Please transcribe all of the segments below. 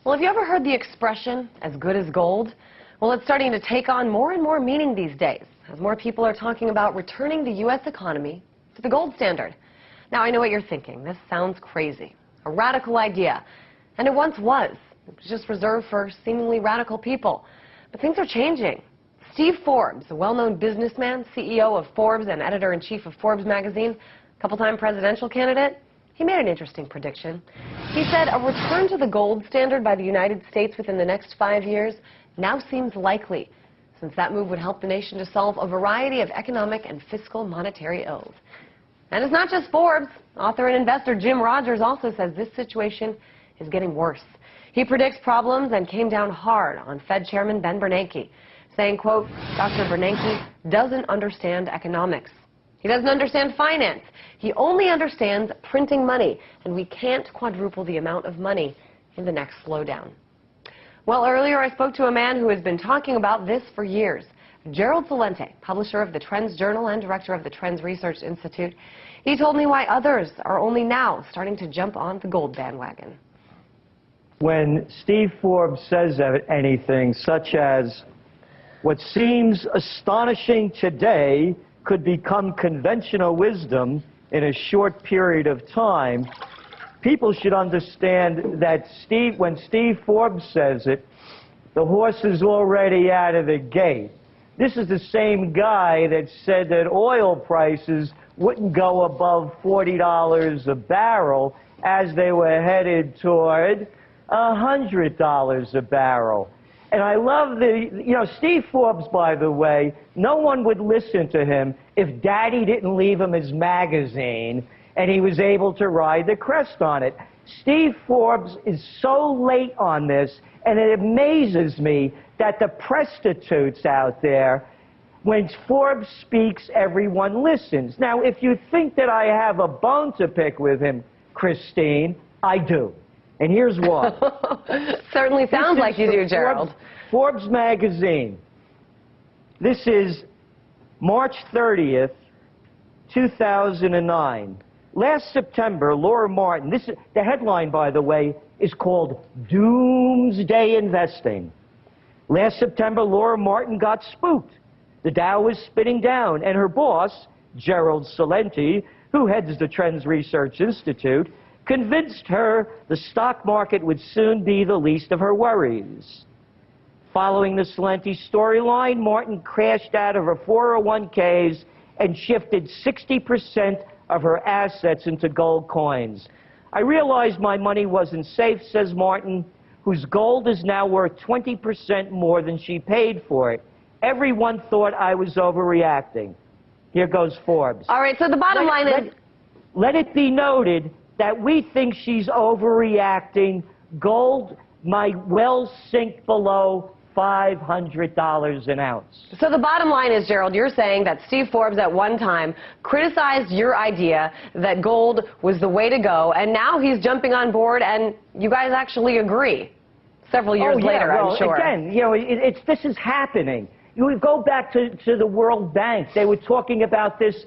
Well, have you ever heard the expression, as good as gold? Well, it's starting to take on more and more meaning these days, as more people are talking about returning the U.S. economy to the gold standard. Now, I know what you're thinking. This sounds crazy, a radical idea. And it once was. It was just reserved for seemingly radical people. But things are changing. Steve Forbes, a well-known businessman, CEO of Forbes and editor-in-chief of Forbes magazine, couple-time presidential candidate, he made an interesting prediction. He said a return to the gold standard by the United States within the next 5 years now seems likely, since that move would help the nation to solve a variety of economic and fiscal monetary ills. And it's not just Forbes. Author and investor Jim Rogers also says this situation is getting worse. He predicts problems and came down hard on Fed Chairman Ben Bernanke, saying, quote, Dr. Bernanke doesn't understand economics. He doesn't understand finance. He only understands printing money, and we can't quadruple the amount of money in the next slowdown. Well, earlier I spoke to a man who has been talking about this for years, Gerald Celente, publisher of the Trends Journal and director of the Trends Research Institute. He told me why others are only now starting to jump on the gold bandwagon. When Steve Forbes says anything such as, what seems astonishing today could become conventional wisdom in a short period of time, people should understand that when Steve Forbes says it, the horse is already out of the gate. This is the same guy that said that oil prices wouldn't go above $40 a barrel as they were headed toward $100 a barrel. And I love Steve Forbes, by the way, no one would listen to him if Daddy didn't leave him his magazine and he was able to ride the crest on it. Steve Forbes is so late on this, and it amazes me that the prostitutes out there, when Forbes speaks, everyone listens. Now, if you think that I have a bone to pick with him, Christine, I do. And here's why. Certainly sounds like you do, Gerald. Forbes magazine. This is March 30th, 2009. Last September, Laura Martin, the headline, by the way, is called Doomsday Investing. Last September, Laura Martin got spooked. The Dow was spinning down, and her boss, Gerald Celente, who heads the Trends Research Institute, convinced her the stock market would soon be the least of her worries. Following the Celente storyline, Martin crashed out of her 401ks and shifted 60% of her assets into gold coins. I realized my money wasn't safe, says Martin, whose gold is now worth 20% more than she paid for it. Everyone thought I was overreacting. Here goes Forbes. All right, so the bottom line is... Let it be noted that we think she's overreacting. Gold might well sink below $500 an ounce. So the bottom line is, Gerald, you're saying that Steve Forbes at one time criticized your idea that gold was the way to go, and now he's jumping on board, and you guys actually agree several years later, well, I'm sure. Again, this is happening. You go back to the World Bank. They were talking about this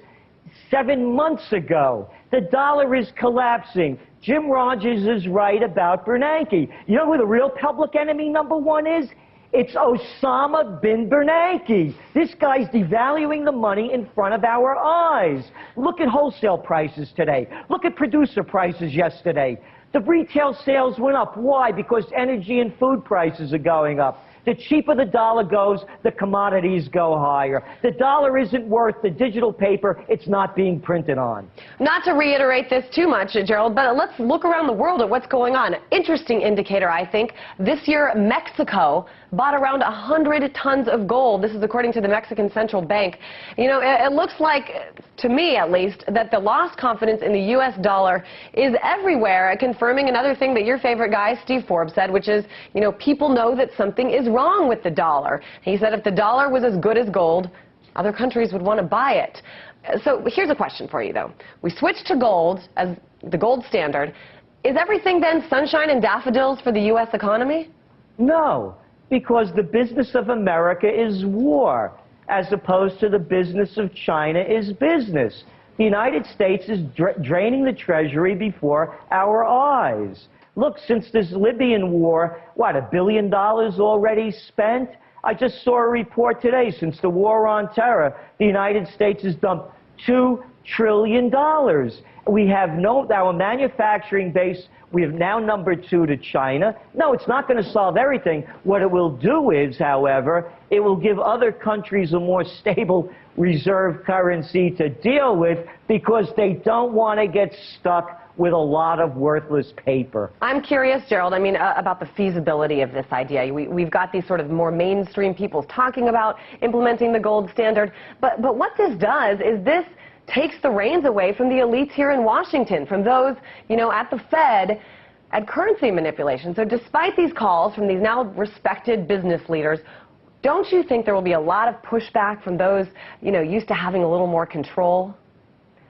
7 months ago. The dollar is collapsing. Jim Rogers is right about Bernanke. You know who the real public enemy #1 is? It's Osama bin Bernanke. This guy's devaluing the money in front of our eyes. Look at wholesale prices today. Look at producer prices yesterday. The retail sales went up. Why? Because energy and food prices are going up. The cheaper the dollar goes, the commodities go higher. The dollar isn't worth the digital paper it's not being printed on. Not to reiterate this too much, Gerald, but let's look around the world at what's going on. Interesting indicator, I think. This year, Mexico bought around 100 tons of gold. This is according to the Mexican Central Bank. You know, it looks like, to me at least, that the lost confidence in the U.S. dollar is everywhere, confirming another thing that your favorite guy, Steve Forbes, said, which is, you know, people know that something is wrong with the dollar. He said if the dollar was as good as gold, other countries would want to buy it. So here's a question for you, though. We switched to gold as the gold standard. Is everything then sunshine and daffodils for the U.S. economy? No, because the business of America is war, as opposed to the business of China is business. The United States is draining the treasury before our eyes. Look, since this Libyan war, what, $1 billion already spent? I just saw a report today, since the war on terror, the United States has dumped $2 trillion. We have our manufacturing base, we have now #2 to China. No, it's not going to solve everything. What it will do is, however, it will give other countries a more stable reserve currency to deal with because they don't want to get stuck with a lot of worthless paper. I'm curious, Gerald, about the feasibility of this idea. We've got these sort of more mainstream people talking about implementing the gold standard, but what this does is this takes the reins away from the elites here in Washington, from those, at the Fed, at currency manipulation. So despite these calls from these now respected business leaders, don't you think there will be a lot of pushback from those, used to having a little more control?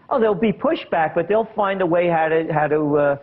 Oh, there'll be pushback, but they'll find a way how to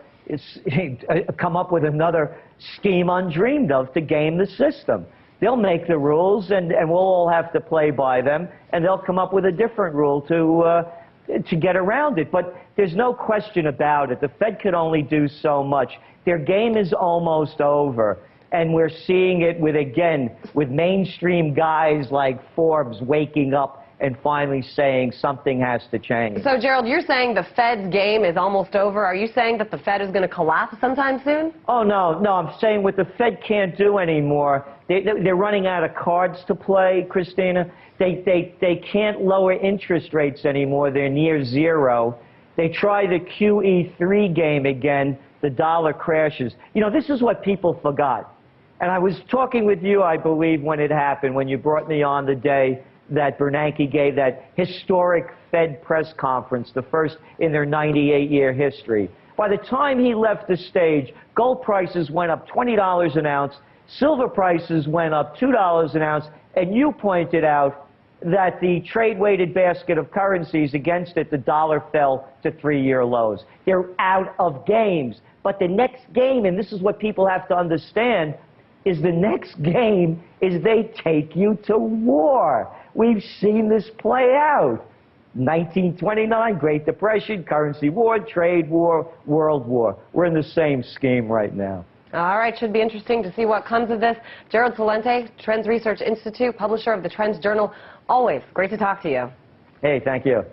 come up with another scheme undreamed of to game the system. They'll make the rules, and we'll all have to play by them, and they'll come up with a different rule to get around it. But there's no question about it. The Fed could only do so much. Their game is almost over, and we're seeing it with mainstream guys like Forbes waking up and finally saying something has to change. So, Gerald, you're saying the Fed's game is almost over. Are you saying that the Fed is going to collapse sometime soon? Oh, no, I'm saying what the Fed can't do anymore, they're running out of cards to play, Christina. They can't lower interest rates anymore. They're near zero. They try the QE3 game again, the dollar crashes. This is what people forgot. And I was talking with you, I believe, when it happened, when you brought me on the day that Bernanke gave that historic Fed press conference, the first in their 98-year history. By the time he left the stage, gold prices went up $20 an ounce, silver prices went up $2 an ounce, and you pointed out that the trade-weighted basket of currencies against it, the dollar fell to 3-year lows. They're out of games. But the next game, and this is what people have to understand, is the next game is they take you to war. We've seen this play out. 1929, Great Depression, currency war, trade war, world war. We're in the same scheme right now. All right, should be interesting to see what comes of this. Gerald Celente, Trends Research Institute, publisher of the Trends Journal. Always great to talk to you. Hey, thank you.